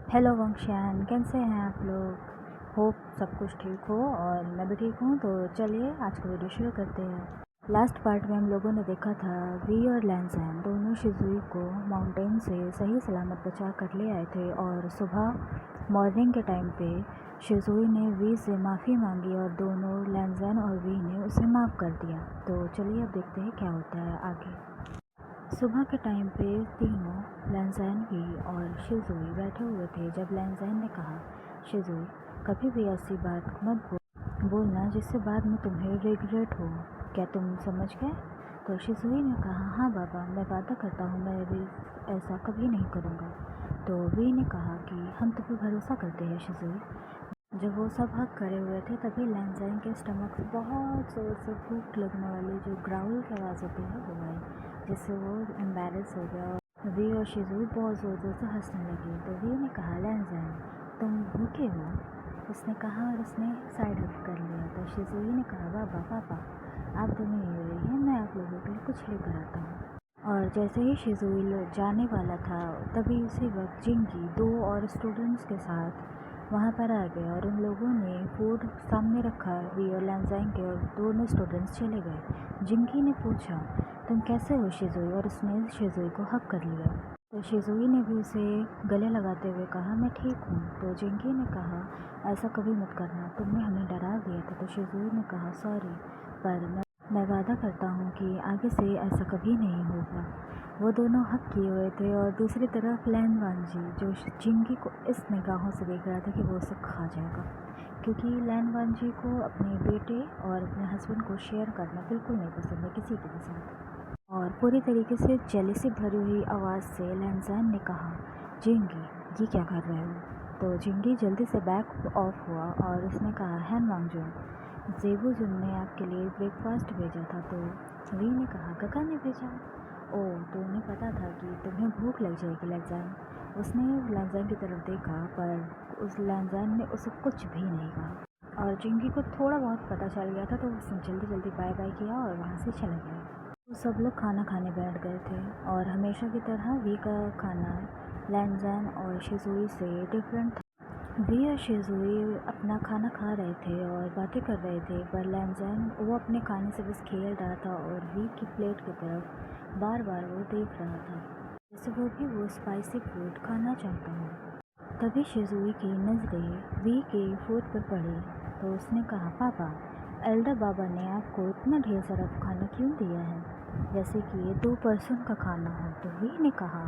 Hello वंशियान, कैसे हैं आप लोग? होप सब कुछ ठीक हो और मैं भी ठीक हूँ। तो चलिए आज का वीडियो शुरू करते हैं। लास्ट पार्ट में हम लोगों ने देखा था वी और लैंसैन दोनों शिजुई को माउंटेन से सही सलामत बचा कर ले आए थे और सुबह मॉर्निंग के टाइम पे शिजुई ने वी से माफ़ी मांगी और दोनों लैंसैन और वी ने उसे माफ़ कर दिया। तो चलिए अब देखते हैं क्या होता है आगे। सुबह के टाइम पे तीनों लैंसैन वी और शिजुई बैठे हुए थे जब लैंसैन ने कहा, शिजुई कभी भी ऐसी बात मत बोलना जिससे बाद में तुम्हें रिग्रेट हो। क्या तुम समझ गए? तो शिजुई ने कहा, हाँ बाबा, मैं वादा करता हूँ मैं भी ऐसा कभी नहीं करूँगा। तो वी ने कहा कि हम तुम पर भरोसा करते हैं शिजुई। जब वो सब हक करे हुए थे तभी लैंसैन के स्टमक से बहुत ज़ोर से भूख लगने वाली जो ग्राउल की आवाज़ होती है वो आई, जिससे वो एम्बेरस हो गया और वी और शिजुई बहुत ज़ोर ज़ोर से हंसने लगी। तो वी ने कहा, लैंसैन तुम भूखे हो? उसने कहा और उसने साइड हक कर लिया। तो शिजुई ने कहा, बाबा पापा आप दोनों ही रहिए, मैं आप लोगों के लिए कुछ लेकर आता हूँ। और जैसे ही शिजुई जाने वाला था तभी उसी वक्त जिंगी दो और स्टूडेंट्स के साथ वहाँ पर आ गए और उन लोगों ने फूड सामने रखा वी और लैंसैन के और दोनों स्टूडेंट्स चले गए। जिंगी ने पूछा, तुम कैसे हो शिजुई? और उसने शिजुई को हक कर लिया। तो शिजुई ने भी उसे गले लगाते हुए कहा, मैं ठीक हूँ। तो जिंगी ने कहा, ऐसा कभी मत करना, तुमने हमें डरा दिया था। तो शिजुई ने कहा, सॉरी, पर मैं वादा करता हूँ कि आगे से ऐसा कभी नहीं होगा। वो दोनों हक किए हुए थे और दूसरी तरफ लैन वांजी जो जिंगी को इस निगाहों से देख रहा था कि वो उसे खा जाएगा, क्योंकि लैन वांजी को अपने बेटे और अपने हस्बैंड को शेयर करना बिल्कुल नहीं पसंद है किसी के भी साथ। और पूरी तरीके से जेलसी भरी हुई आवाज़ से लैंसैन ने कहा, जिंगी ये क्या कर रहे हो? तो जिंगी जल्दी से बैक ऑफ हुआ और उसने कहा, हैन वांगजुन जेबू जुन ने आपके लिए ब्रेकफास्ट भेजा था। तो वी ने कहा, काका ने भेजा? ओह, तो उन्हें पता था कि तुम्हें भूख लग जाएगी लैंसैन। उसने लैंसैन की तरफ देखा पर उस लैंसैन ने उसे कुछ भी नहीं कहा और जिंगी को थोड़ा बहुत पता चल गया था तो उसने जल्दी जल्दी बाय बाय किया और वहाँ से चला गया। तो सब लोग खाना खाने बैठ गए थे और हमेशा की तरह वी का खाना लैंसैन और शिजुई से डिफरेंट था। वी और शिजुई अपना खाना खा रहे थे और बातें कर रहे थे, पर लैंसैन वो अपने खाने से बस खेल रहा था और वी की प्लेट की तरफ बार बार वो देख रहा था जैसे वो स्पाइसी फूड खाना चाहता हो। तभी शिजुई की नज़रें वी के फूड पर पड़ी तो उसने कहा, पापा एल्डर बाबा ने आपको इतना ढेर सारा खाना क्यों दिया है, जैसे कि ये 2 पर्सन का खाना हो? तो वी ने कहा,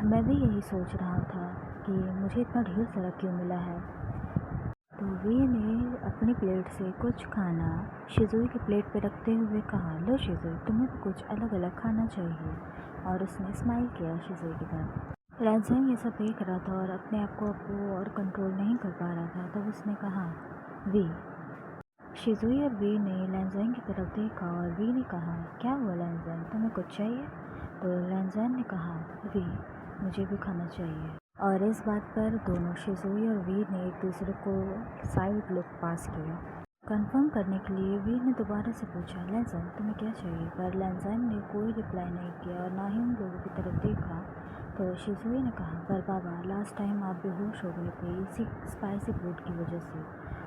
मैं भी यही सोच रहा था कि मुझे इतना ढेर सारा क्यों मिला है। तो वी ने अपनी प्लेट से कुछ खाना शिजुई की प्लेट पे रखते हुए कहा, लो शिजुई तुम्हें भी कुछ अलग अलग खाना चाहिए। और उसने स्माइल किया शिजुई की तरफ। लैंसैन ये सब देख रहा था और अपने आप को और कंट्रोल नहीं कर पा रहा था। तब उसने कहा, वी। शिजुई और वी ने लैंसैन की तरफ देखा और वी ने कहा, क्या हुआ लैंसैन, तुम्हें कुछ चाहिए? तो लैंसैन ने कहा, वी मुझे भी खाना चाहिए। और इस बात पर दोनों शिजुई और वी ने एक दूसरे को साइड लुक पास किया। कंफर्म करने के लिए वी ने दोबारा से पूछा, लैंसैन तुम्हें क्या चाहिए? पर लैंसैन ने कोई रिप्लाई नहीं किया और ना ही उन लोगों की तरफ देखा। तो शिजुई ने कहा, पर बाबा लास्ट टाइम आप बेहोश हो गए थे इसी स्पाइसी फूड की वजह से।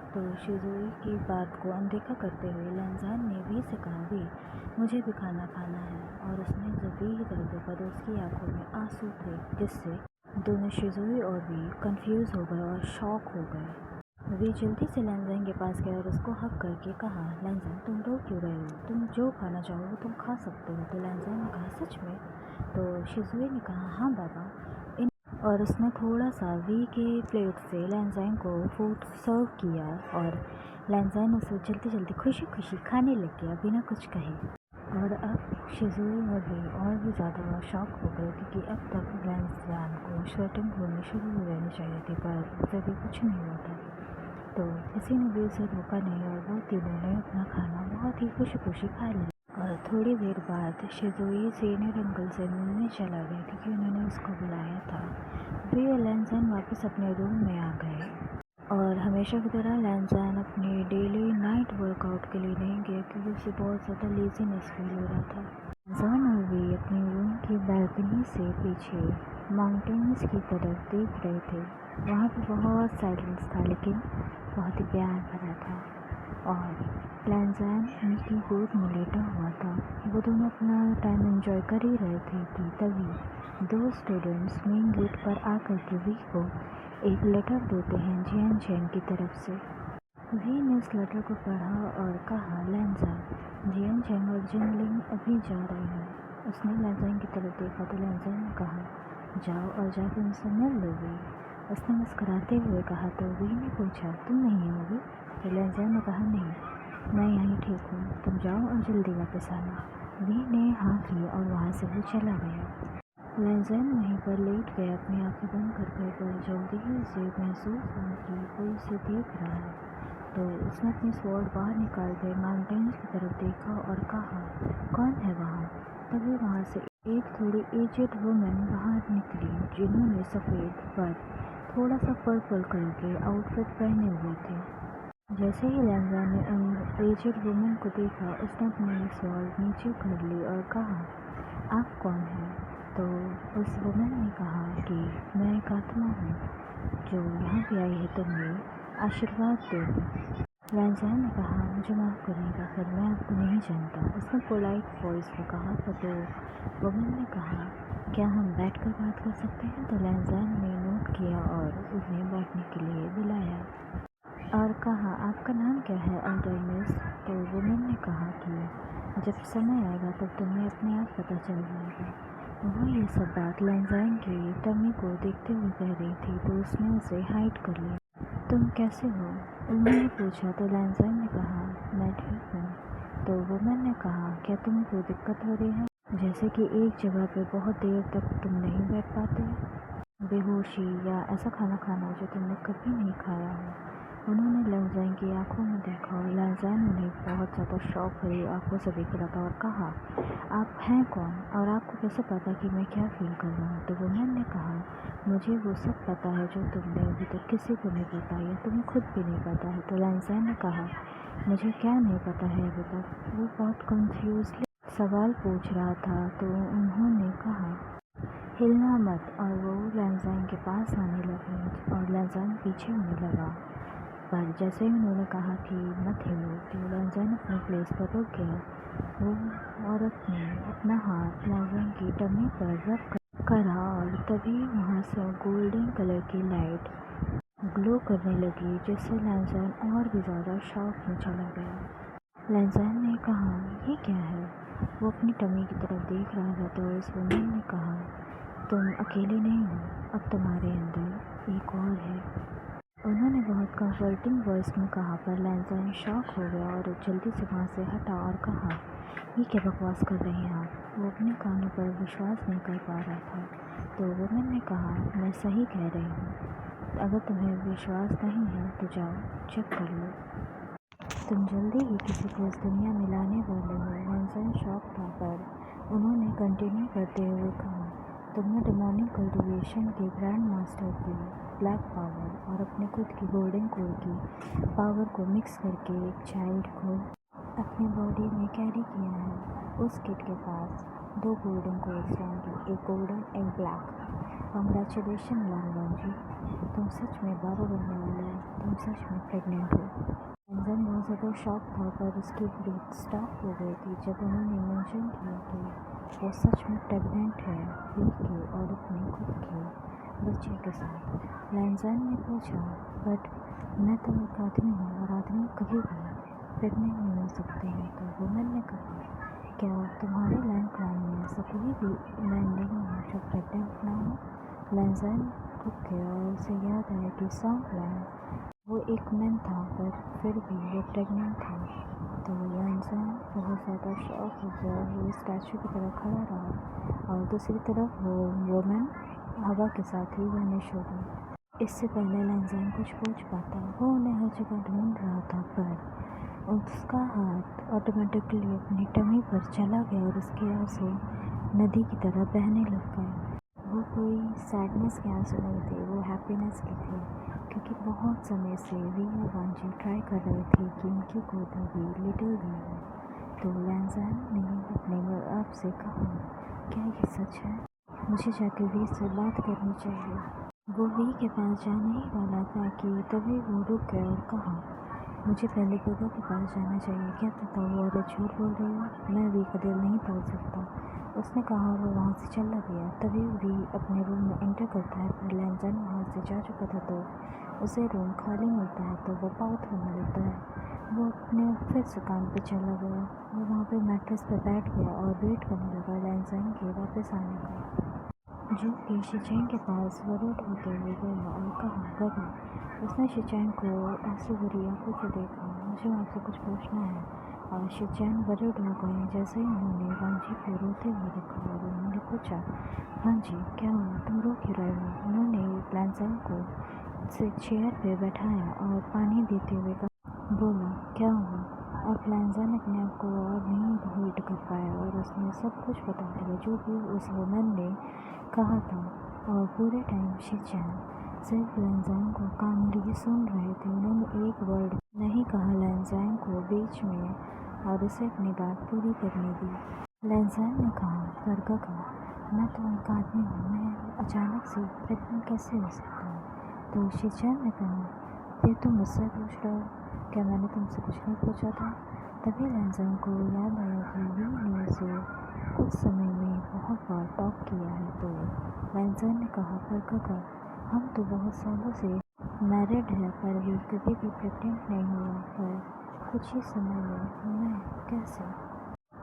तो शिजुई की बात को अनदेखा करते हुए लैंसैन ने वी से कहा, वी मुझे भी खाना खाना है। और उसने जब वी की तरफ देखा तो उसकी आंखों में आंसू थे, जिससे दोनों शिजुई और वी कंफ्यूज हो गए और शॉक हो गए। वी जल्दी से लैंसैन के पास गया और उसको हक करके कहा, लैंसैन तुम रो क्यों रहे हो? तुम जो खाना चाहो वो तुम खा सकते हो। तो लैंसैन ने कहा, सच में? तो शिजुई ने कहा, हाँ बाबा। और उसने थोड़ा सा वी के प्लेट से लैंसैन को फूड सर्व किया और लैंसैन उसे जल्दी जल्दी खुशी खुशी खाने लग गया बिना कुछ कहे। और अब शिजुई और वी और भी ज़्यादा शॉक हो गए, क्योंकि अब तक लैंसैन को शर्टिंग होनी शुरू हो जानी चाहिए थी पर उसे भी कुछ नहीं हुआ था। तो किसी ने भी उसे रोका नहीं और वो तीनों ने अपना खाना बहुत ही खुशी खुशी खा लिया। और थोड़ी देर बाद शिजुई सीनियर अंकल से मिलने चला गया, क्योंकि उन्होंने उसको बुलाया था। वी और लैंसैन वापस अपने रूम में आ गए और हमेशा की तरह लैंसैन अपनी डेली नाइट वर्कआउट के लिए नहीं गया, क्योंकि उसे बहुत ज़्यादा लेजीनेस फील हो रहा था। लैंसैन और वी अपने रूम की बालकनी से पीछे माउंटेन्स की तरफ देख रहे थे। वहाँ पे बहुत साइलेंस था, लेकिन बहुत ही प्यार भरा था। और लैंज़ैन उनकी गोद में लेटा हुआ था। वो दोनों अपना टाइम एंजॉय कर ही रहे थे कि तभी दो स्टूडेंट्स मेन गेट पर आकर के वी को एक लेटर देते हैं जियान चैन की तरफ से। वी ने उस लेटर को पढ़ा और कहा, लैंज़ैन, जियान चैन और जिनलिंग अभी जा रहे हैं। उसने लैंज़ैन की तरफ देखा तो लैंज़ैन ने कहा, जाओ और जाकर उनसे मिल लोगे। उसने मुस्कुराते हुए कहा तो वी ने पूछा, तुम नहीं आओगे? तो लैंज़ैन ने कहा, नहीं, मैं यहीं ठीक हूँ, तुम जाओ और जल्दी वापस आना। वी ने हाँ की और वहाँ से वो चला गया। लैंज़ैन वहीं पर लेट गया अपनी आंखें बंद करके, पर जल्दी ही उसे महसूस हुआ कि कोई उसे देख रहा है। तो उसने अपनी स्वॉर्ड बाहर निकाल कर माउंटेन्स की तरफ देखा और कहा, कौन है वहाँ? तभी वहाँ से एक थोड़ी एजेड वुमन बाहर निकली जिन्होंने सफ़ेद पर थोड़ा सा पर्पल कलर के आउटफिट पहने हुए थे। जैसे ही लैंज़ैन ने उन एजेड वुमन को देखा, उसने अपनी स्वॉर्ड नीचे कर ली और कहा, आप कौन हैं? तो उस वुमन ने कहा कि मैं एक आत्मा हूँ जो यहाँ पे आई है तुम्हें आशीर्वाद देने। लैंज़ैन ने कहा, मुझे माफ़ करिएगा पर मैं आपको नहीं जानता। उसने पोलाइट वॉइस में कहा। तो वुमन ने कहा, क्या हम बैठकर बात कर सकते हैं? तो लैंज़ैन ने नोट किया और उन्हें बैठने के लिए बुलाया और कहा, आपका नाम क्या है अल्टरनेस? तो वुमन ने कहा कि जब समय आएगा तब तुम्हें अपने आप पता चल जाएगा। वो ये सब बात लैंज़ैन की टमी को देखते हुए कह रही थी, तो उसने उसे हाइड कर लिया। तुम कैसे हो? उन्होंने पूछा। तो लैंज़ैन ने कहा, मैं ठीक हूँ। तो वुमन ने कहा, क्या तुम्हें कोई दिक्कत हो रही है, जैसे कि एक जगह पे बहुत देर तक तुम नहीं बैठ पाते, बेहोशी या ऐसा खाना खाना जो तुमने कभी नहीं खाया हो? उन्होंने लैंज़ैन की आंखों में देखा और लैंज़ैन उन्हें बहुत ज़्यादा शॉक भरी आंखों से देख रहा था और कहा, आप हैं कौन और आपको कैसे पता कि मैं क्या फ़ील कर रहा हूँ? तो वुमन ने कहा, मुझे वो सब पता है जो तुमने अभी तक किसी को नहीं बताया, तुम्हें खुद भी नहीं पता है। तो लैंज़ैन ने कहा, मुझे क्या नहीं पता है अभी तक? वो बहुत कन्फ्यूज़ली सवाल पूछ रहा था। तो उन्होंने कहा, हिलना मत। और वो लैंज़ैन के पास आने लगे और लैंज़ैन पीछे होने लगा। पर जैसे ही उन्होंने कहा कि मत हिलो, तो लैंज़ैन अपने प्लेस पर रुक गया। वो औरत ने अपना हाथ लैंज़ैन की टमी पर रख करा और तभी वहाँ से गोल्डन कलर की लाइट ग्लो करने लगी, जिससे लैंज़ैन और भी ज़्यादा शॉक में चला गया। लैंज़ैन ने कहा, ये क्या है? वो अपनी टमी की तरफ देख रहा था। तो इस वुमन ने कहा, तुम अकेले नहीं हो, अब तुम्हारे अंदर एक और है। उन्होंने बहुत कंफर्टिंग वॉइस में कहा, पर लैंज़ैन शॉक हो गया और जल्दी से वहाँ से हटा और कहा, ये क्या बकवास कर रही हैं आप? वो अपने कानों पर विश्वास नहीं कर पा रहा था। तो वुमन ने कहा, मैं सही कह रही हूँ, अगर तुम्हें विश्वास नहीं है तो जाओ चेक कर लो, तुम जल्दी ही किसी को इस दुनिया में लाने वाले हो। लैंज़ैन शॉक था, पर उन्होंने कंटिन्यू करते हुए कहा, तुमने डिमोनिक कल्टिवेशन के ग्रैंड मास्टर की ब्लैक पावर और अपने खुद की गोल्डन कोर की पावर को मिक्स करके एक चाइल्ड को अपनी बॉडी में कैरी किया है। उस किड के पास 2 गोल्डन कोर्स रहेंगी, एक गोल्डन एक ब्लैक। कॉन्ग्रेचुलेशन लैंज़ैन जी, तुम सच में बाबा बनने वाले हो, तुम सच में प्रेग्नेंट हो। लैंज़ैन बहुत ज़्यादा शॉक था, पर उसकी ब्रीथ स्टॉप हो गई थी जब उन्होंने मेंशन किया कि वो सच में प्रेग्नेंट है, वी के और अपने खुद के बच्चे के साथ। लैंज़ैन ने पूछा, बट मैं तो एक आदमी हूँ और आदमी कभी भी प्रेग्नेंट नहीं हो सकते हैं। तो वुमन ने कहा, क्या तुम्हारे लैंड क्लान में ऐसा कोई भी मैन नहीं है जो प्रेग्नेंट ना हो? लैंज़ैन रुक गया और उसे याद आया कि सॉन्ग लैंड वो एक मैन था, पर फिर भी वो प्रेग्नेंट था। तो लैंज़ैन बहुत ज़्यादा शॉक हो गया। वो स्टैचू की तरह खड़ा रहा और दूसरी तरफ वो वुमन हवा के साथ ही वैनिश हो गई। इससे पहले लैंज़ैन कुछ पूछ पाता, वो उन्हें हर जगह ढूंढ रहा था, पर उसका हाथ ऑटोमेटिकली अपनी टमी पर चला गया और उसके आंसू नदी की तरह बहने लग गए। वो कोई सैडनेस के आंसू नहीं थे, वो हैप्पीनेस के थे, क्योंकि बहुत समय से वी और वांजी ट्राई कर रहे थे कि उनकी गोद में भी लिटिल वी हो। तो लैंज़ैन ने अपने आप से कहा, क्या ये सच है? मुझे जाकर वी से बात करनी चाहिए। वो वी के पास जाने ही वाला था कि तभी वो रुक गया और कहा, मुझे पहले गगा के पास जाना चाहिए। क्या पता वो औरत झूठ बोल रही हो। मैं वी का दिल नहीं तोड़ सकता, उसने कहा। वो वहाँ से चला गया। तभी वी अपने रूम में एंटर करता है, पर लैंजन वहाँ से जा चुका था, तो उसे रूम खाली मिलता है, तो वो पाउथ होने लगता है। वो अपने फिर से काम पे चला गया। वो वहाँ पे मैट्रेस पे बैठ गया और वेट करने लगा लैंजन के वापस आने का, जो कि शिचैन के पास वरुड होते हुए गया और कहा, गगा। उसने शिचैन को आंसू भरी आंखों से देखा। मुझे आपसे कुछ पूछना है। और शिचैन वरुड हो गए जैसे ही उन्होंने वांजी को रोते हुए देखा और उन्होंने पूछा, वांजी क्या हुआ, तुम रो क्यों रहे हो? उन्होंने लैंजन को से चेयर पे बैठाया और पानी देते हुए बोला, क्या हुआ? अब लैंजन अपने आप को और नहीं होल्ड कर पाया और उसने सब कुछ बता दिया जो भी उस वुमन ने कहा था। और पूरे टाइम शिचैन सिर्फ लैंजन को कामली सुन रहे थे। उन्होंने एक वर्ड नहीं कहा लैंजन को बीच में और उसे अपनी बात पूरी करने दी। लैंजन ने कहा, पर गगा, मैं तो एक आदमी हूँ, मैं अचानक से प्रेग्नेंट कैसे हो सकता हूँ? तो शिचैन ने कहा, फिर तुम मुझसे पूछ रहे हो? क्या मैंने तुमसे कुछ नहीं पूछा था? तभी लैंजन को याद आया कि वी ने उसे कुछ समय में बहुत बार टॉक किया है। तो लैंजन ने कहा, पर गगा, हम तो बहुत सालों से मैरिड है, पर वी कभी भी प्रेग्नेंट नहीं हुआ, पर कुछ ही समय में मैं कैसे?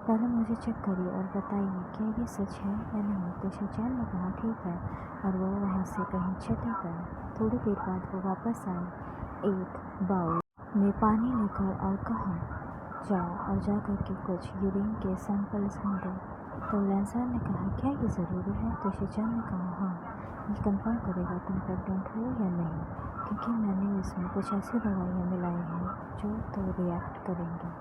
पहले मुझे चेक करिए और बताइए क्या ये सच है या नहीं। तो शिचैन ने कहा, ठीक है, और वो वहाँ से कहीं चले गए। थोड़ी देर बाद वो वापस आए एक बाउल में पानी लेकर और कहा, जाओ और जा कर के कुछ यूरिन के सैंपल्स ढूंढो। तो लैंजन ने कहा, क्या ये ज़रूरी है? तो शिचैन ने कहा, हाँ, ये कंफर्म करेगा तुम प्रेग्नेंट हो या नहीं, क्योंकि मैंने इसमें कुछ ऐसी दवाइयाँ मिलाई हैं जो तो रिएक्ट करेंगी।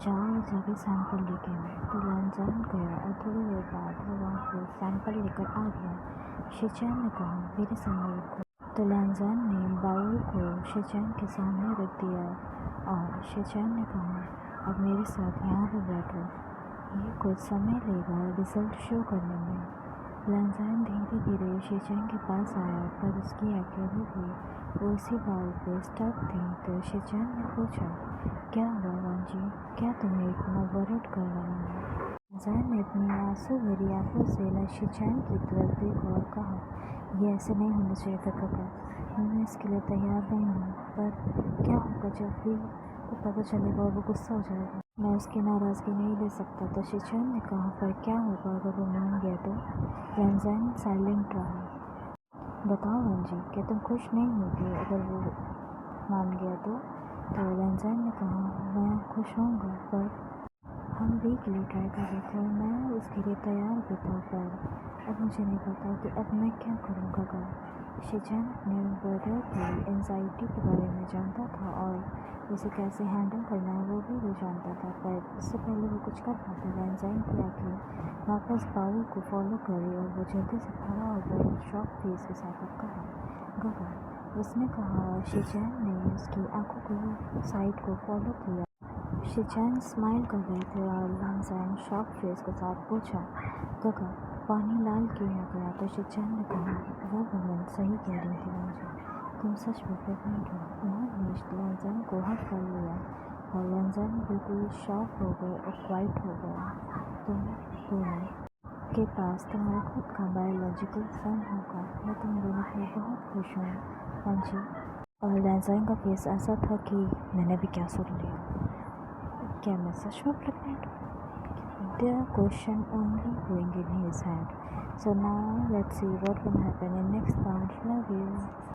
जाओ और जाके सैंपल लेके आओ। तो लैंजन गया और थोड़ी देर बाद वो वहाँ पे सैंपल लेकर आ गया। शिचैन ने कहा, मेरे सामने रखो। तो लैंजन ने बाउल को शिचैन के सामने रख दिया और शिचैन ने कहा, अब मेरे साथ यहाँ पर बैठो, ये कुछ समय लेगा रिजल्ट शो करने में। लैंजन धीरे धीरे शिचैन के पास आया, पर उसकी आंखें अभी भी वो उसी बाउल पे स्टक थी। तो शिचैन ने पूछा, क्या हुआ वांजी, क्या तुम्हें इतना वरिड कर रहा है? लैंजन ने अपनी आंसू भरी आंखों से शिचैन की तरफ देखा और कहा, ये ऐसे नहीं होना चाहिए था गगा, मैं इसके लिए तैयार नहीं हूँ, पर क्या होगा जब भी को पता चलेगा और वो गुस्सा हो जाएगा? मैं उसकी नाराज़गी नहीं ले सकता। तो शिचैन ने कहा, पर क्या होगा अगर वो मान गया तो? लैंजन साइलेंट रहा। बताओ वांजी, क्या तुम खुश नहीं होगी अगर वो मान गया तो? लैंजन ने कहा, मैं खुश होऊंगा, पर हम वी के लिए ट्राई कर रहे थे और मैं उसके लिए तैयार भी था, पर अब मुझे नहीं पता कि अब मैं क्या करूँगा। शिचैन अपने ब्रदर की एंजाइटी के बारे में जानता था और उसे कैसे हैंडल करना है वो भी वो जानता था, पर उससे पहले वो कुछ कर पाता। लैंजन की आँखें वापस बाउल को फॉलो करी और वो जल्दी से खड़ा हो गया शॉक फेस के साथ और कहा, गगा। उसने कहा। शिचैन ने उसकी आंखों को साइड को फॉलो किया। शिचैन स्माइल कर रहे थे और लैंजन शॉक फेस के साथ पूछा, गगा, पानी लाल क्यों हो गया? तो शिचैन ने कहा, वो वुमन सही कह रही थी मुझे, तुम सच में प्रेग्नेंट हो। उन्होंने लैंजन को हक कर लिया और लैंजन बिल्कुल शॉक हो गए और क्वाइट हो गया। तुम दोनों के पास तुम्हारा खुद का बायोलॉजिकल सन होगा। मैं तुम दोनों पर बहुत खुश हूँ वांजी। और लैंजन का फेस ऐसा था कि मैंने भी क्या सुन लिया, क्या मैं सच में प्रेग्नेंट हूँ? The question only going in his head. So now let's see what gonna happen in next part. Love you.